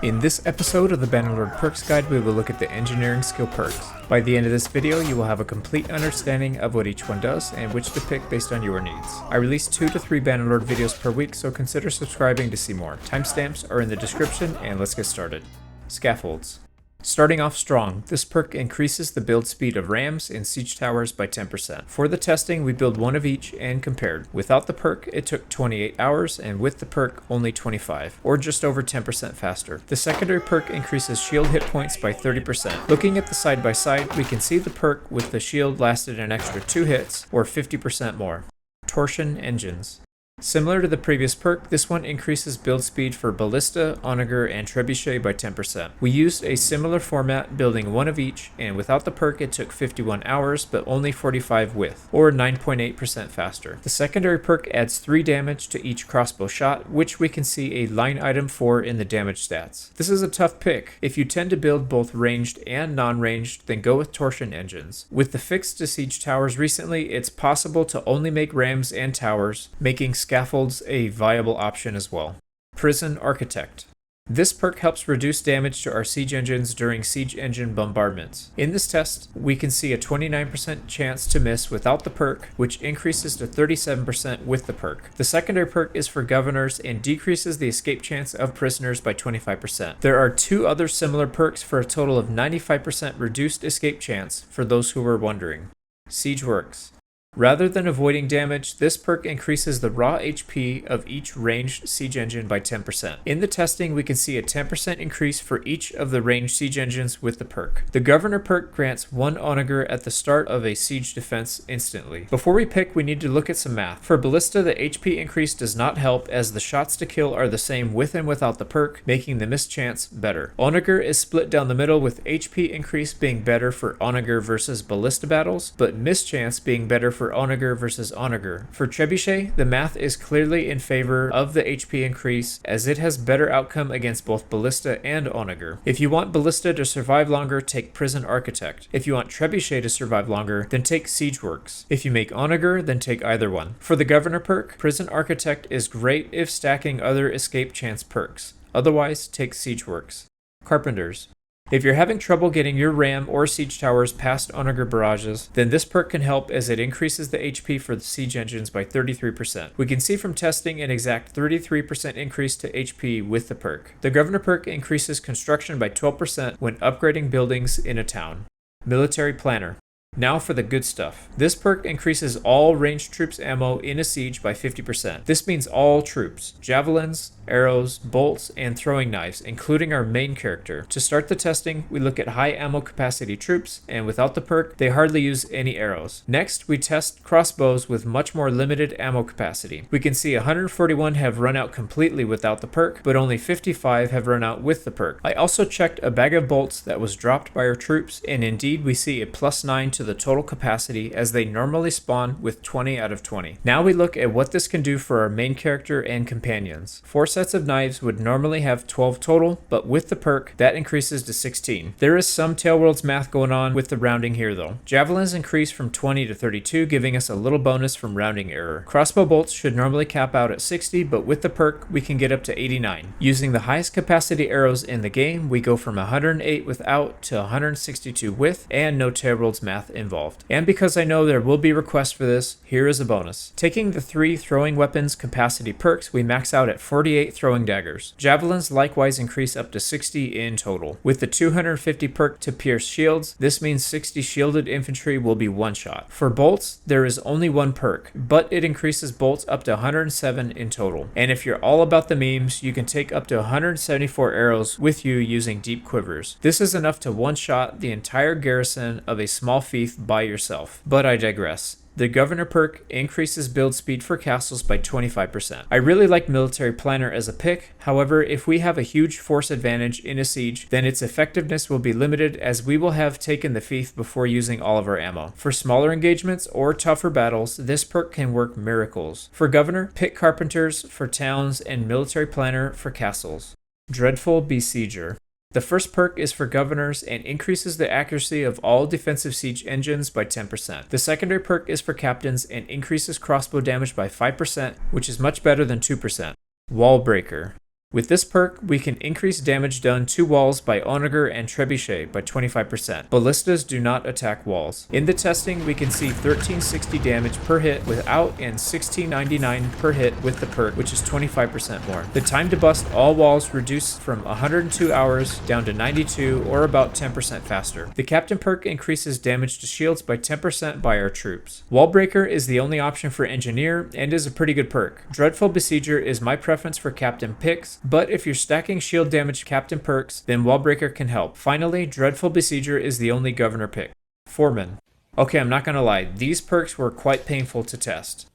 In this episode of the Bannerlord Perks Guide, we will look at the engineering skill perks. By the end of this video, you will have a complete understanding of what each one does and which to pick based on your needs. I release 2 to 3 Bannerlord videos per week, so consider subscribing to see more. Timestamps are in the description, and let's get started. Scaffolds. Starting off strong, this perk increases the build speed of rams and siege towers by 10%. For the testing, we build one of each and compared. Without the perk, it took 28 hours, and with the perk, only 25, or just over 10% faster. The secondary perk increases shield hit points by 30%. Looking at the side by side, we can see the perk with the shield lasted an extra 2 hits, or 50% more. Torsion engines. Similar to the previous perk, this one increases build speed for Ballista, Onager, and Trebuchet by 10%. We used a similar format, building one of each, and without the perk it took 51 hours, but only 45 with, or 9.8% faster. The secondary perk adds 3 damage to each crossbow shot, which we can see a line item for in the damage stats. This is a tough pick. If you tend to build both ranged and non-ranged, then go with Torsion engines. With the fix to siege towers recently, it's possible to only make rams and towers, making Scaffolds a viable option as well. Prison Architect. This perk helps reduce damage to our siege engines during siege engine bombardments. In this test, we can see a 29% chance to miss without the perk, which increases to 37% with the perk. The secondary perk is for governors and decreases the escape chance of prisoners by 25%. There are 2 other similar perks for a total of 95% reduced escape chance for those who were wondering. Siegeworks. Rather than avoiding damage, this perk increases the raw HP of each ranged siege engine by 10%. In the testing, we can see a 10% increase for each of the ranged siege engines with the perk. The Governor perk grants 1 Onager at the start of a siege defense instantly. Before we pick, we need to look at some math. For Ballista, the HP increase does not help, as the shots to kill are the same with and without the perk, making the miss chance better. Onager is split down the middle, with HP increase being better for Onager versus Ballista battles, but miss chance being better for Onager versus Onager. For Trebuchet, the math is clearly in favor of the HP increase, as it has better outcome against both Ballista and Onager. If you want Ballista to survive longer, take Prison Architect. If you want Trebuchet to survive longer, then take Siegeworks. If you make Onager, then take either one. For the Governor perk, Prison Architect is great if stacking other escape chance perks. Otherwise, take Siegeworks. Carpenters. If you're having trouble getting your ram or siege towers past Onager barrages, then this perk can help, as it increases the HP for the siege engines by 33%. We can see from testing an exact 33% increase to HP with the perk. The Governor perk increases construction by 12% when upgrading buildings in a town. Military Planner. Now for the good stuff. This perk increases all ranged troops ammo in a siege by 50%. This means all troops, javelins, arrows, bolts, and throwing knives, including our main character. To start the testing, we look at high ammo capacity troops, and without the perk, they hardly use any arrows. Next, we test crossbows with much more limited ammo capacity. We can see 141 have run out completely without the perk, but only 55 have run out with the perk. I also checked a bag of bolts that was dropped by our troops, and indeed we see a +9 to the total capacity, as they normally spawn with 20 out of 20. Now we look at what this can do for our main character and companions. 4 sets of knives would normally have 12 total, but with the perk, that increases to 16. There is some Tailworlds math going on with the rounding here though. Javelins increase from 20 to 32, giving us a little bonus from rounding error. Crossbow bolts should normally cap out at 60, but with the perk, we can get up to 89. Using the highest capacity arrows in the game, we go from 108 without to 162 with, and no Tailworlds math involved. And because I know there will be requests for this, here is a bonus. Taking the 3 throwing weapons capacity perks, we max out at 48 throwing daggers. Javelins likewise increase up to 60 in total. With the 250 perk to pierce shields, this means 60 shielded infantry will be one shot. For bolts, there is only 1 perk, but it increases bolts up to 107 in total. And if you're all about the memes, you can take up to 174 arrows with you using deep quivers. This is enough to one-shot the entire garrison of a small fief by yourself. But I digress. The Governor perk increases build speed for castles by 25%. I really like Military Planner as a pick. However, if we have a huge force advantage in a siege, then its effectiveness will be limited, as we will have taken the fief before using all of our ammo. For smaller engagements or tougher battles, this perk can work miracles. For Governor, pick Carpenters for towns and Military Planner for castles. Dreadful Besieger. The first perk is for governors and increases the accuracy of all defensive siege engines by 10%. The secondary perk is for captains and increases crossbow damage by 5%, which is much better than 2%. Wall Breaker. With this perk, we can increase damage done to walls by Onager and Trebuchet by 25%. Ballistas do not attack walls. In the testing, we can see 1360 damage per hit without and 1699 per hit with the perk, which is 25% more. The time to bust all walls reduced from 102 hours down to 92, or about 10% faster. The Captain perk increases damage to shields by 10% by our troops. Wallbreaker is the only option for Engineer and is a pretty good perk. Dreadful Besieger is my preference for Captain picks, but if you're stacking shield damage Captain perks, then Wallbreaker can help. Finally, Dreadful Besieger is the only Governor pick. Foreman. Okay, I'm not gonna lie, these perks were quite painful to test.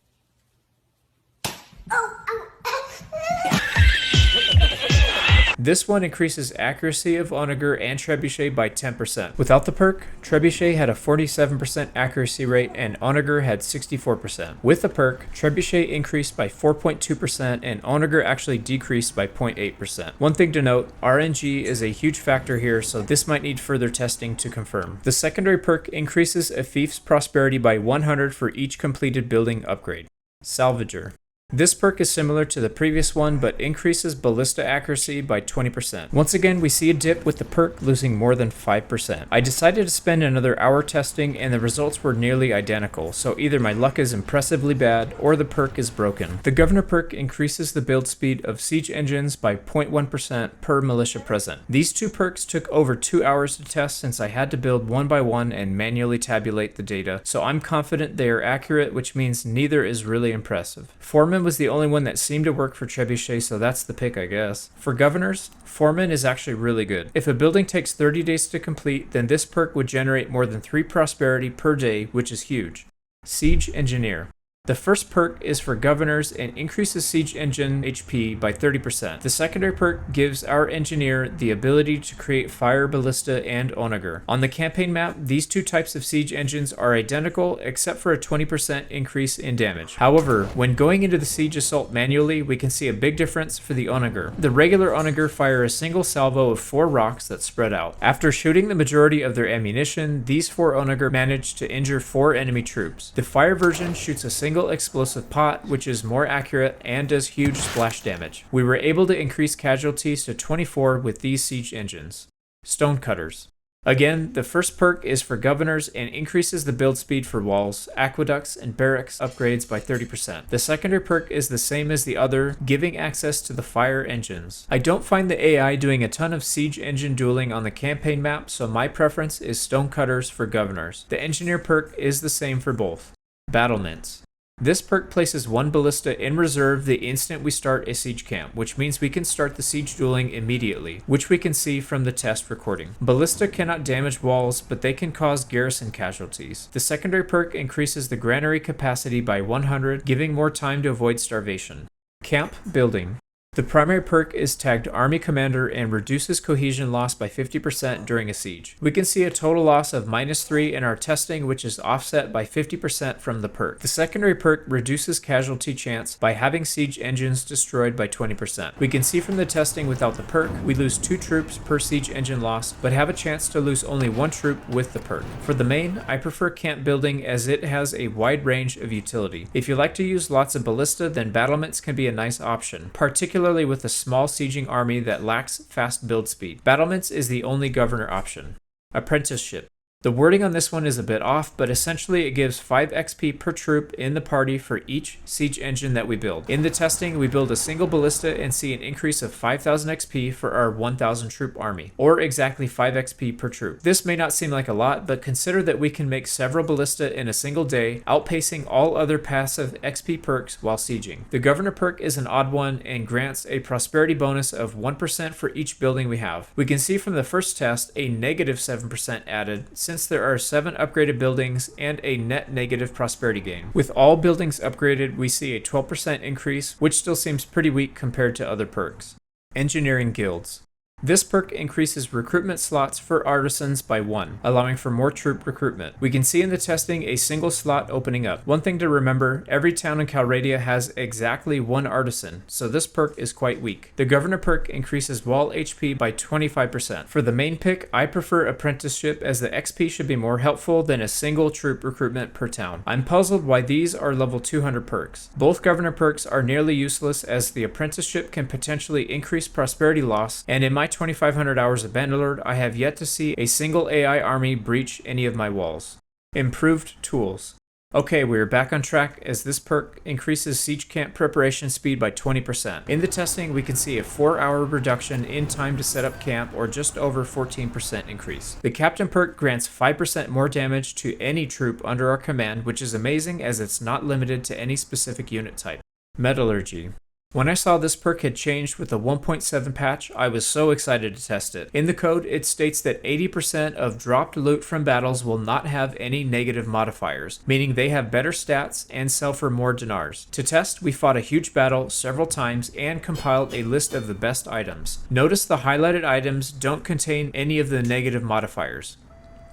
This one increases accuracy of Onager and Trebuchet by 10%. Without the perk, Trebuchet had a 47% accuracy rate and Onager had 64%. With the perk, Trebuchet increased by 4.2% and Onager actually decreased by 0.8%. One thing to note, RNG is a huge factor here, so this might need further testing to confirm. The secondary perk increases a thief's prosperity by 100 for each completed building upgrade. Salvager. This perk is similar to the previous one, but increases ballista accuracy by 20%. Once again, we see a dip with the perk losing more than 5%. I decided to spend another hour testing and the results were nearly identical, so either my luck is impressively bad or the perk is broken. The Governor perk increases the build speed of siege engines by 0.1% per militia present. These two perks took over 2 hours to test since I had to build one by one and manually tabulate the data, so I'm confident they are accurate, which means neither is really impressive. Foreman was the only one that seemed to work for Trebuchet, so that's the pick, I guess. For governors, Foreman is actually really good. If a building takes 30 days to complete, then this perk would generate more than 3 prosperity per day, which is huge. Siege Engineer. The first perk is for governors and increases siege engine HP by 30%. The secondary perk gives our engineer the ability to create fire, ballista, and onager. On the campaign map, these two types of siege engines are identical except for a 20% increase in damage. However, when going into the siege assault manually, we can see a big difference for the onager. The regular onager fire a single salvo of 4 rocks that spread out. After shooting the majority of their ammunition, these 4 onager manage to injure 4 enemy troops. The fire version shoots a single explosive pot, which is more accurate and does huge splash damage. We were able to increase casualties to 24 with these siege engines. Stonecutters. Again, the first perk is for governors and increases the build speed for walls, aqueducts, and barracks upgrades by 30%. The secondary perk is the same as the other, giving access to the fire engines. I don't find the AI doing a ton of siege engine dueling on the campaign map, so my preference is Stonecutters for governors. The engineer perk is the same for both. Battlements. This perk places 1 ballista in reserve the instant we start a siege camp, which means we can start the siege dueling immediately, which we can see from the test recording. Ballista cannot damage walls, but they can cause garrison casualties. The secondary perk increases the granary capacity by 100, giving more time to avoid starvation. Camp building. The primary perk is tagged Army Commander and reduces cohesion loss by 50% during a siege. We can see a total loss of -3 in our testing, which is offset by 50% from the perk. The secondary perk reduces casualty chance by having siege engines destroyed by 20%. We can see from the testing without the perk, we lose 2 troops per siege engine lost, but have a chance to lose only 1 troop with the perk. For the main, I prefer camp building as it has a wide range of utility. If you like to use lots of ballista, then battlements can be a nice option, particularly with a small sieging army that lacks fast build speed. Battlements is the only governor option. Apprenticeship. The wording on this one is a bit off, but essentially it gives 5 XP per troop in the party for each siege engine that we build. In the testing, we build a single ballista and see an increase of 5,000 XP for our 1,000 troop army, or exactly 5 XP per troop. This may not seem like a lot, but consider that we can make several ballista in a single day, outpacing all other passive XP perks while sieging. The governor perk is an odd one and grants a prosperity bonus of 1% for each building we have. We can see from the first test a negative 7% added, since there are 7 upgraded buildings and a net negative prosperity gain. With all buildings upgraded, we see a 12% increase, which still seems pretty weak compared to other perks. Engineering guilds. This perk increases recruitment slots for artisans by 1, allowing for more troop recruitment. We can see in the testing a single slot opening up. One thing to remember, every town in Calradia has exactly 1 artisan, so this perk is quite weak. The Governor perk increases wall HP by 25%. For the main pick, I prefer Apprenticeship as the XP should be more helpful than a single troop recruitment per town. I'm puzzled why these are level 200 perks. Both Governor perks are nearly useless as the Apprenticeship can potentially increase prosperity loss, and in my 2,500 hours of Bannerlord, I have yet to see a single AI army breach any of my walls. Improved tools. Okay, we are back on track as this perk increases siege camp preparation speed by 20%. In the testing, we can see a 4-hour reduction in time to set up camp or just over 14% increase. The Captain perk grants 5% more damage to any troop under our command, which is amazing as it's not limited to any specific unit type. Metallurgy. When I saw this perk had changed with the 1.7 patch, I was so excited to test it. In the code, it states that 80% of dropped loot from battles will not have any negative modifiers, meaning they have better stats and sell for more dinars. To test, we fought a huge battle several times and compiled a list of the best items. Notice the highlighted items don't contain any of the negative modifiers.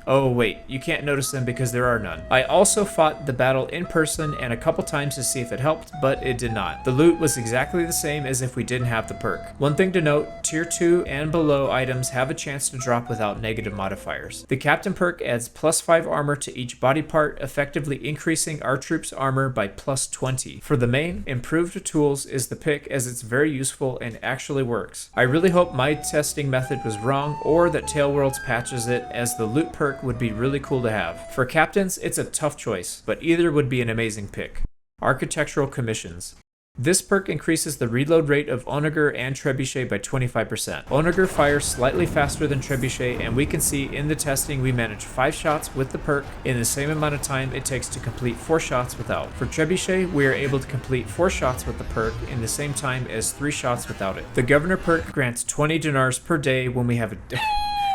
Oh wait, you can't notice them because there are none. I also fought the battle in person and a couple times to see if it helped, but it did not. The loot was exactly the same as if we didn't have the perk. One thing to note, tier 2 and below items have a chance to drop without negative modifiers. The Captain perk adds +5 armor to each body part, effectively increasing our troops' armor by +20. For the main, improved tools is the pick as it's very useful and actually works. I really hope my testing method was wrong or that Tailworlds patches it as the loot perk would be really cool to have. For captains, it's a tough choice, but either would be an amazing pick. Architectural commissions. This perk increases the reload rate of Onager and Trebuchet by 25%. Onager fires slightly faster than Trebuchet, and we can see in the testing we managed 5 shots with the perk in the same amount of time it takes to complete 4 shots without. For Trebuchet, we are able to complete 4 shots with the perk in the same time as 3 shots without it. The Governor perk grants 20 dinars per day when we have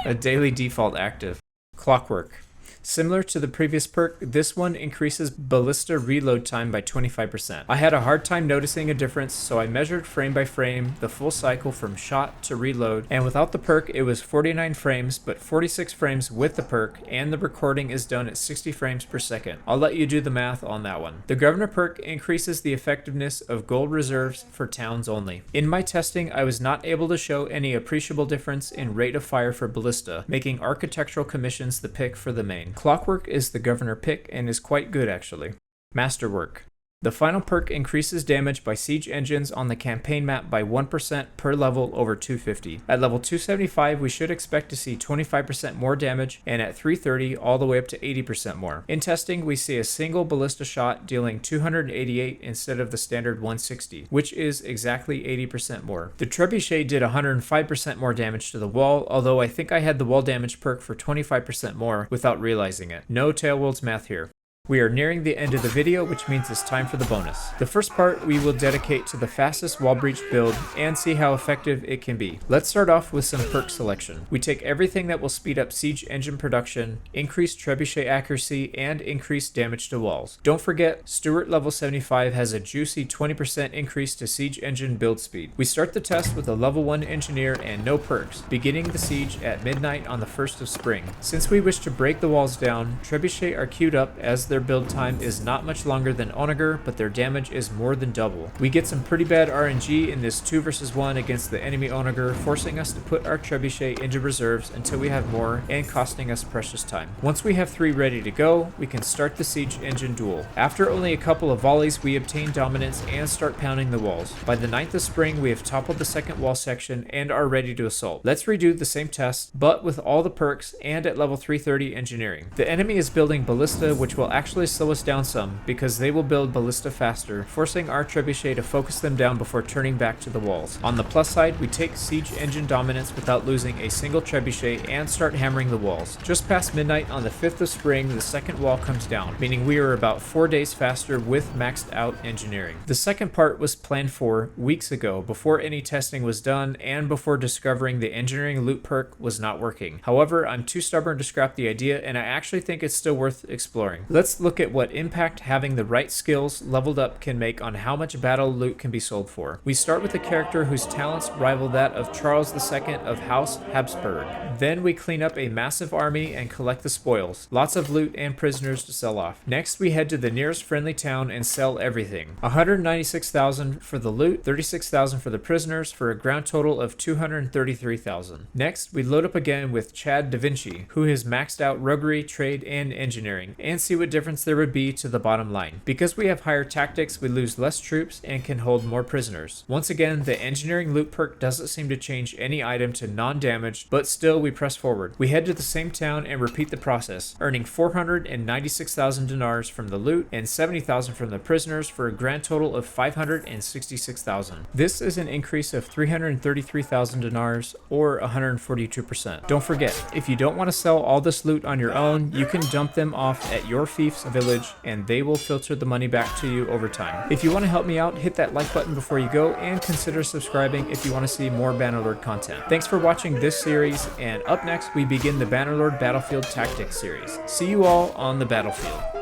a daily default active. Clockwork. Similar to the previous perk, this one increases ballista reload time by 25%. I had a hard time noticing a difference, so I measured frame by frame the full cycle from shot to reload, and without the perk it was 49 frames, but 46 frames with the perk, and the recording is done at 60 frames per second. I'll let you do the math on that one. The Governor perk increases the effectiveness of gold reserves for towns only. In my testing, I was not able to show any appreciable difference in rate of fire for ballista, making architectural commissions the pick for the main. Clockwork is the Governor pick and is quite good actually. Masterwork. The final perk increases damage by siege engines on the campaign map by 1% per level over 250. At level 275 we should expect to see 25% more damage, and at 330 all the way up to 80% more. In testing we see a single ballista shot dealing 288 instead of the standard 160, which is exactly 80% more. The Trebuchet did 105% more damage to the wall, although I think I had the wall damage perk for 25% more without realizing it. No Tailworlds math here. We are nearing the end of the video, which means it's time for the bonus. The first part we will dedicate to the fastest wall breach build and see how effective it can be. Let's start off with some perk selection. We take everything that will speed up siege engine production, increase trebuchet accuracy, and increase damage to walls. Don't forget, Stewart level 75 has a juicy 20% increase to siege engine build speed. We start the test with a level 1 engineer and no perks, beginning the siege at midnight on the 1st of spring. Since we wish to break the walls down, trebuchet are queued up as their build time is not much longer than Onager, but their damage is more than double. We get some pretty bad RNG in this 2 versus 1 against the enemy Onager, forcing us to put our trebuchet into reserves until we have more and costing us precious time. Once we have 3 ready to go, we can start the siege engine duel. After only a couple of volleys, we obtain dominance and start pounding the walls. By the 9th of spring, we have toppled the second wall section and are ready to assault. Let's redo the same test, but with all the perks and at level 330 engineering. The enemy is building ballista, which will actually slow us down some because they will build ballista faster, forcing our trebuchet to focus them down before turning back to the walls. On the plus side, we take siege engine dominance without losing a single trebuchet and start hammering the walls. Just past midnight on the 5th of spring, the second wall comes down, meaning we are about 4 days faster with maxed out engineering. The second part was planned for weeks ago, before any testing was done and before discovering the engineering loot perk was not working. However, I'm too stubborn to scrap the idea, and I actually think it's still worth exploring. Let's Let's look at what impact having the right skills leveled up can make on how much battle loot can be sold for. We start with a character whose talents rival that of Charles II of House Habsburg. Then we clean up a massive army and collect the spoils. Lots of loot and prisoners to sell off. Next we head to the nearest friendly town and sell everything. 196,000 for the loot, 36,000 for the prisoners, for a ground total of 233,000. Next we load up again with Chad Da Vinci, who has maxed out roguery, trade, and engineering, and see what difference there would be to the bottom line. Because we have higher tactics, we lose less troops and can hold more prisoners. Once again, the engineering loot perk doesn't seem to change any item to non-damaged, but still we press forward. We head to the same town and repeat the process, earning 496,000 dinars from the loot and 70,000 from the prisoners for a grand total of 566,000. This is an increase of 333,000 dinars or 142%. Don't forget, if you don't want to sell all this loot on your own, you can dump them off at your fief's village and they will filter the money back to you over time. If you want to help me out, hit that like button before you go and consider subscribing if you want to see more Bannerlord content. Thanks for watching this series, and up next we begin the Bannerlord Battlefield Tactics series. See you all on the battlefield.